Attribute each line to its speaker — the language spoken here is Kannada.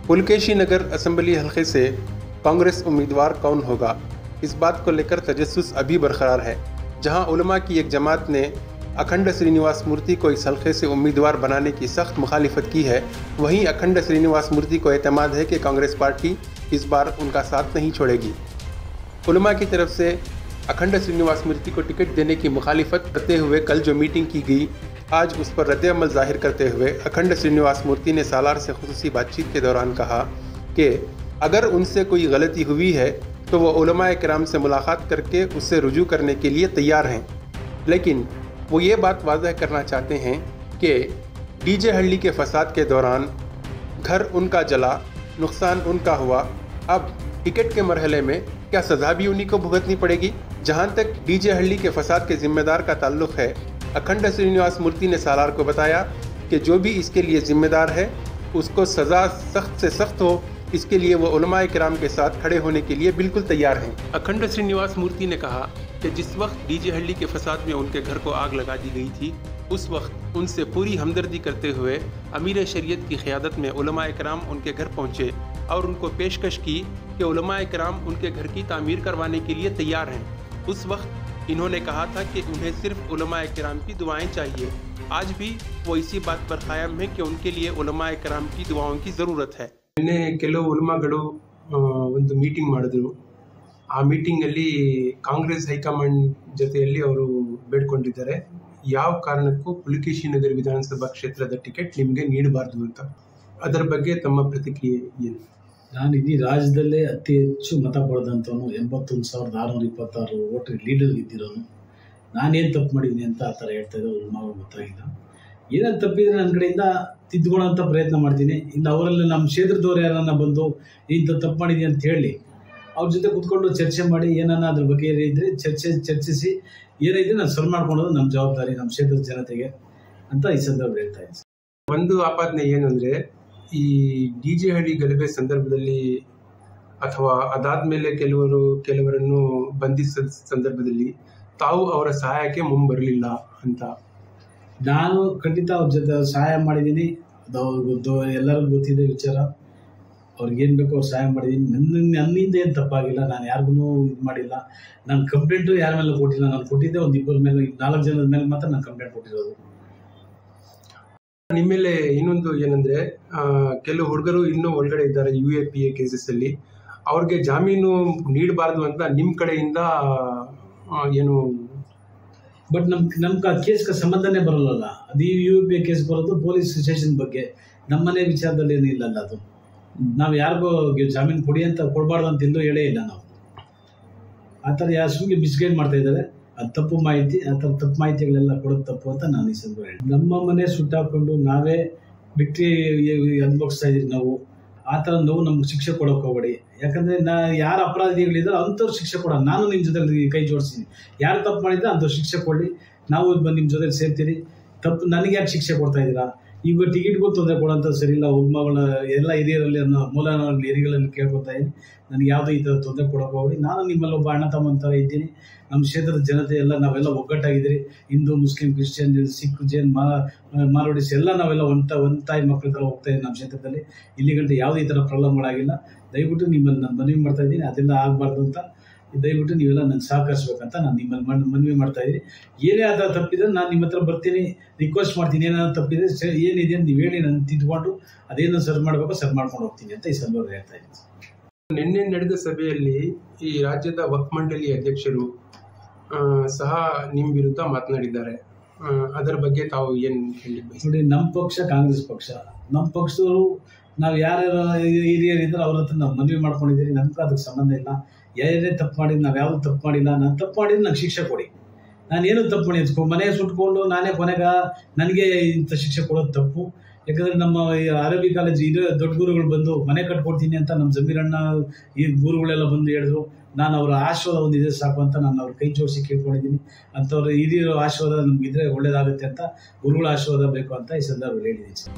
Speaker 1: पुलकेशी नगर असेंबली हलके से कांग्रेस उम्मीदवार कौन होगा, इस बात को लेकर तजस्सुस अभी बरकरार है। जहां उलमा की एक जमात ने अखंड श्रीनिवास मूर्ति को इस हलके से उम्मीदवार बनाने की सख्त मुखालिफत की है, वहीं अखंड श्रीनिवास मूर्ति को एतमाद है कि कांग्रेस पार्टी इस बार उनका साथ नहीं छोड़ेगी। उलमा की तरफ से अखंड श्रीनिवास मूर्ति को टिकट देने की मुखालिफत करते हुए कल जो मीटिंग की गई, आज उस पर रद्द-ए-अमल जाहिर करते हुए अखंड श्रीनिवास मूर्ति ने सालार से खुसूसी बातचीत के दौरान कहा कि अगर उनसे कोई गलती हुई है तो वो उलमा किराम से मुलाकात करके उससे रुजू करने के लिए तैयार हैं, लेकिन वो ये बात वाज़ह करना चाहते हैं कि डीजे हल्ली के फसाद के दौरान घर उनका जला, नुकसान उनका हुआ, अब टिकट के मरहले में क्या सज़ा भी उन्हीं को भुगतनी पड़ेगी। जहाँ तक डीजे हल्ली के फसाद के ज़िम्मेदार का ताल्लुक़ है, अखंड श्रीनिवास मूर्ति ने सालार को बताया कि जो भी इसके लिए ज़िम्मेदार है उसको सज़ा सख्त से सख्त हो, इसके लिए वो उलमा किराम के साथ खड़े होने के लिए बिल्कुल तैयार हैं। अखंड श्रीनिवास मूर्ति ने कहा कि जिस वक्त डीजे हल्ली के फसाद में उनके घर को आग लगा दी गई थी, उस वक्त उनसे पूरी हमदर्दी करते हुए अमीर शरीयत की क़यादत में उलमा किराम उनके घर पहुँचे और उनको पेशकश की कि उलमा किराम उनके घर की तामीर करवाने के लिए तैयार हैं। उस वक्त इन्होंने कहा था कि उन्हें सिर्फ उलमा किराम की दुआएं चाहिए। आज भी वो इसी बात पर कायम है कि उनके लिए उलमा किराम की दुआओं की ज़रूरत है। ಕೆಲವು ಉಲಮಾಗಳು ಒಂದು ಮೀಟಿಂಗ್ ಮಾಡಿದ್ರು। ಆ ಮೀಟಿಂಗಲ್ಲಿ ಕಾಂಗ್ರೆಸ್ ಹೈಕಮಾಂಡ್ ಜೊತೆಯಲ್ಲಿ ಅವರು ಬೇಡ್ಕೊಂಡಿದ್ದಾರೆ, ಯಾವ ಕಾರಣಕ್ಕೂ ಪುಲಕೇಶಿ ನಗರ ವಿಧಾನಸಭಾ ಕ್ಷೇತ್ರದ ಟಿಕೆಟ್ ನಿಮಗೆ ನೀಡಬಾರ್ದು ಅಂತ। ಅದರ ಬಗ್ಗೆ ತಮ್ಮ ಪ್ರತಿಕ್ರಿಯೆ ಏನು?
Speaker 2: ನಾನು ಇಡೀ ರಾಜ್ಯದಲ್ಲೇ ಅತಿ ಹೆಚ್ಚು ಮತ ಪಡೆದಂಥವನು, 81,626 ವೋಟ್ ಲೀಡರ್ ಇದ್ದಿರೋನು, ನಾನೇನು ತಪ್ಪು ಮಾಡಿದ್ದೀನಿ ಅಂತ ಆ ಥರ ಹೇಳ್ತಾ ಇದ್ದಾರೆ ಉಲಮಾಗಳು. ಗೊತ್ತಾಗಿಲ್ಲ, ಏನೇನು ತಪ್ಪಿದ್ರೆ ನನ್ನ ಕಡೆಯಿಂದ ತಿದ್ದುಕೊಳ್ಳೋಂಥ ಪ್ರಯತ್ನ ಮಾಡ್ತೀನಿ. ಇನ್ನು ಅವರಲ್ಲಿ ನಮ್ಮ ಕ್ಷೇತ್ರದವ್ರು ಯಾರನ್ನ ಬಂದು ಇಂಥ ತಪ್ಪು ಮಾಡಿದ್ದೀನಿ ಅಂತ ಹೇಳಿ ಅವ್ರ ಜೊತೆ ಕೂತ್ಕೊಂಡು ಚರ್ಚೆ ಮಾಡಿ ಏನನ್ನ ಅದ್ರ ಬಗ್ಗೆ ಏನಿದ್ರೆ ಚರ್ಚಿಸಿ ಏನಿದ್ರೆ ನಾನು ಸರಿ ಮಾಡ್ಕೊಳ್ಳೋದು ನಮ್ಮ ಜವಾಬ್ದಾರಿ, ನಮ್ಮ ಕ್ಷೇತ್ರದ ಜನತೆಗೆ ಅಂತ ಈ ಸಂದರ್ಭ ಹೇಳ್ತಾ ಇದ್ದೀನಿ.
Speaker 1: ಒಂದು ಆಪಾದನೆ ಏನಂದ್ರೆ, ಈ ಡಿಜೆ ಹಳ್ಳಿ ಗಲಭೆ ಸಂದರ್ಭದಲ್ಲಿ ಅಥವಾ ಅದಾದ್ಮೇಲೆ ಕೆಲವರನ್ನು ಬಂಧಿಸಿದ ಸಂದರ್ಭದಲ್ಲಿ ತಾವು ಅವರ ಸಹಾಯಕ್ಕೆ ಮುಂಬರಲಿಲ್ಲ ಅಂತ.
Speaker 2: ನಾನು ಖಂಡಿತ ಅವ್ರ ಜೊತೆ ಸಹಾಯ ಮಾಡಿದ್ದೀನಿ, ಅದು ಎಲ್ಲರಿಗೂ ಗೊತ್ತಿದೆ ವಿಚಾರ. ಅವ್ರಿಗೇನು ಬೇಕೋ ಅವ್ರು ಸಹಾಯ ಮಾಡಿದ್ದೀನಿ. ನನ್ನಿಂದ ಏನು ತಪ್ಪಾಗಿಲ್ಲ, ನಾನು ಯಾರಿಗೂ ಇದು ಮಾಡಿಲ್ಲ. ನಾನು ಕಂಪ್ಲೇಂಟು ಯಾರ ಮೇಲೆ ಕೊಟ್ಟಿಲ್ಲ. ನಾನು ಕೊಟ್ಟಿದ್ದೆ ಒಂದು 2 ಮೇಲೆ, 4 ಜನದ ಮೇಲೆ ಮಾತ್ರ ನಾನು ಕಂಪ್ಲೇಂಟ್ ಕೊಟ್ಟಿರೋದು.
Speaker 1: ನಿಮ್ಮ ಮೇಲೆ ಇನ್ನೊಂದು ಏನಂದ್ರೆ, ಕೆಲವು ಹುಡುಗರು ಇನ್ನೂ ಒಳಗಡೆ ಇದ್ದಾರೆ UAPA ಕೇಸಸ್ ಅಲ್ಲಿ, ಅವ್ರಿಗೆ ಜಾಮೀನು ನೀಡಬಾರ್ದು ಅಂತ ನಿಮ್ಮ ಕಡೆಯಿಂದ ಏನು?
Speaker 2: ಬಟ್ ನಮ್ಗೆ ಆ ಕೇಸ್ಗೆ ಸಂಬಂಧನೇ ಬರಲ್ಲ. ಅದು UAPA ಕೇಸ್ ಬರೋದು ಪೊಲೀಸ್ ಸ್ಟೇಷನ್ ಬಗ್ಗೆ, ನಮ್ಮನೆ ವಿಚಾರದಲ್ಲಿ ಏನಿಲ್ಲ. ಅದು ನಾವು ಯಾರಿಗೂ ಜಾಮೀನು ಕೊಡಿ ಅಂತ ಕೊಡಬಾರ್ದು ಅಂತ ಎಲ್ಲೂ ಹೇಳೇ ಇಲ್ಲ. ನಾವು ಆ ಥರ ಯಾರು ಸುಮ್ಮನೆ ಮಿಸ್ಗೈಡ್ ಮಾಡ್ತಾ ಇದ್ದಾರೆ, ಅದು ತಪ್ಪು ಮಾಹಿತಿ. ಆ ಥರ ತಪ್ಪು ಮಾಹಿತಿಗಳೆಲ್ಲ ಕೊಡೋದು ತಪ್ಪು ಅಂತ ನಾನು ಈ ಸಂದರ್ಭ ಹೇಳಿ. ನಮ್ಮ ಮನೆ ಸುಟ್ಟಾಕೊಂಡು ನಾವೇ ವಿಕ್ಟ್ರಿ ಅನುಭವಿಸ್ತಾ ಇದ್ದೀವಿ ನಾವು. ಆ ಥರ ನೋವು ನಮ್ಗೆ ಶಿಕ್ಷೆ ಕೊಡೋಕೆ ಹೋಗಬೇಡಿ. ಯಾಕಂದರೆ ಯಾರು ಅಪರಾಧಿಗಳಿದ್ದಾರೆ ಅಂಥವ್ರು ಶಿಕ್ಷೆ ಕೊಡೋಣ. ನಾನು ನಿಮ್ಮ ಜೊತೆ ಕೈ ಜೋಡಿಸ್ತೀನಿ. ಯಾರು ತಪ್ಪು ಮಾಡಿದ್ರೆ ಅಂಥವ್ರು ಶಿಕ್ಷೆ ಕೊಡಲಿ, ನಾವು ನಿಮ್ಮ ಜೊತೆ ಸೇರ್ತೀರಿ. ತಪ್ಪು ನನಗೆ ಯಾಕೆ ಶಿಕ್ಷೆ ಕೊಡ್ತಾ ಇದ್ದೀರಾ? ಈಗ ಟಿಕೆಟ್ಗೂ ತೊಂದರೆ ಕೊಡೋಂಥ ಸರಿ ಇಲ್ಲ. ಉದ್ಮಗಳ ಎಲ್ಲ ಹಿರಿಯರಲ್ಲಿ ಮೂಲ ಹಿರಿಗಳಲ್ಲಿ ಕೇಳ್ಕೊತಾ ಇದ್ದೀನಿ, ನನಗೆ ಯಾವುದೋ ಈ ಥರ ತೊಂದರೆ ಕೊಡೋಕೆ ಹೋಗಬೇಡಿ. ನಾನು ನಿಮ್ಮಲ್ಲಿ ಒಬ್ಬ ಅಣ್ಣ ತಮ್ಮ ಥರ ಇದ್ದೀನಿ. ನಮ್ಮ ಕ್ಷೇತ್ರದ ಜನತೆ ಎಲ್ಲ ನಾವೆಲ್ಲ ಒಗ್ಗಟ್ಟಾಗಿದ್ದೀರಿ. ಹಿಂದೂ, ಮುಸ್ಲಿಂ, ಕ್ರಿಶ್ಚಿಯನ್, ಸಿಖ್, ಜೈನ್, ಮಾರ್ವಾಡಿಸ್ ಎಲ್ಲ ನಾವೆಲ್ಲ ಒಂದು ತಾಯಿ ಮಕ್ಕಳ ಥರ ಹೋಗ್ತಾ ಇದ್ದೀವಿ ನಮ್ಮ ಕ್ಷೇತ್ರದಲ್ಲಿ. ಇಲ್ಲಿ ಗಂಟೆ ಯಾವುದೇ ಈ ಥರ ಪ್ರಾಬ್ಲಮ್ಗಳಾಗಿಲ್ಲ. ದಯವಿಟ್ಟು ನಿಮ್ಮಲ್ಲಿ ನಾನು ಮನವಿ ಮಾಡ್ತಾ ಇದ್ದೀನಿ, ಅದೆಲ್ಲ ಆಗಬಾರ್ದು ಅಂತ. ದಯವಿಟ್ಟು ನೀವೆಲ್ಲ ನನಗೆ ಸಹಕರಿಸ್ಬೇಕಂತ ನಾನು ನಿಮ್ಮಲ್ಲಿ ಮನವಿ ಮಾಡ್ತಾ ಇದ್ದೀನಿ. ಏನೇ ಆ ಥರ ತಪ್ಪಿದ್ರೆ ನಾನು ನಿಮ್ಮ ಹತ್ರ ಬರ್ತೀನಿ, ರಿಕ್ವೆಸ್ಟ್ ಮಾಡ್ತೀನಿ. ಏನಾದ್ರು ತಪ್ಪಿದ್ರೆ ಏನಿದೆ ಅಂತ ನೀವು ಹೇಳಿ, ನಾನು ತಿದ್ದುಕೊಂಡು ಅದೇನು ಸರಿ ಮಾಡಬೇಕು ಸರಿ ಮಾಡ್ಕೊಂಡು ಹೋಗ್ತೀನಿ ಅಂತ ಈ ಸಂದರ್ಭ ಹೇಳ್ತಾ ಇದ್ದೀನಿ.
Speaker 1: ನಿನ್ನೆ ನಡೆದ ಸಭೆಯಲ್ಲಿ ಈ ರಾಜ್ಯದ ವಕ್ಫ್ ಮಂಡಳಿ ಅಧ್ಯಕ್ಷರು ಸಹ ನಿಮ್ಮ ವಿರುದ್ಧ ಮಾತನಾಡಿದ್ದಾರೆ. ಅದರ ಬಗ್ಗೆ ತಾವು ಏನು ಹೇಳಿ?
Speaker 2: ನೋಡಿ, ನಮ್ಮ ಪಕ್ಷ ಕಾಂಗ್ರೆಸ್ ಪಕ್ಷ. ನಮ್ಮ ಪಕ್ಷದವರು ನಾವು ಯಾರ್ಯಾರು ಹಿರಿಯರಿದ್ರೆ ಅವ್ರ ಹತ್ರ ನಾವು ಮನವಿ ಮಾಡ್ಕೊಂಡಿದ್ದೀರಿ. ನಮ್ಗೆ ಅದಕ್ಕೆ ಸಂಬಂಧ ಇಲ್ಲ. ಯಾರೇ ತಪ್ಪು ಮಾಡಿದ್ದು, ನಾವು ಯಾವುದು ತಪ್ಪು ಮಾಡಿಲ್ಲ. ನಾನು ತಪ್ಪು ಮಾಡಿದ್ರೆ ನಂಗೆ ಶಿಕ್ಷೆ ಕೊಡಿ. ನಾನೇನು ತಪ್ಪು ಮಾಡಿ ಮನೆ ಸುಟ್ಕೊಂಡು ನಾನೇ ಕೊನೆಗೆ ನನಗೆ ಇಂಥ ಶಿಕ್ಷೆ ಕೊಡೋದು ತಪ್ಪು. ಯಾಕಂದರೆ ನಮ್ಮ ಅರಬಿ ಕಾಲೇಜ್ ದೊಡ್ಡ ಗುರುಗಳು ಬಂದು ಮನೆ ಕಟ್ಕೊಡ್ತೀನಿ ಅಂತ ನಮ್ಮ ಜಮೀರಣ್ಣ ಈ ಗುರುಗಳೆಲ್ಲ ಬಂದು ಹೇಳಿದ್ರು. ನಾನು ಅವರ ಆಶೀರ್ವಾದ ಒಂದಿದೆ ಸಾಕು ಅಂತ ನಾನು ಅವ್ರ ಕೈ ಜೋಡಿಸಿ ಕೇಳ್ಕೊಂಡಿದ್ದೀನಿ. ಅಂಥವ್ರು ಹಿರಿಯರ ಆಶೀರ್ವಾದ ನಮಗಿದ್ರೆ ಒಳ್ಳೇದಾಗುತ್ತೆ ಅಂತ, ಗುರುಗಳ ಆಶೀರ್ವಾದ ಬೇಕು ಅಂತ ಈ ಸಂದರ್ಭದಲ್ಲಿ ಹೇಳಿದ್ದೀನಿ.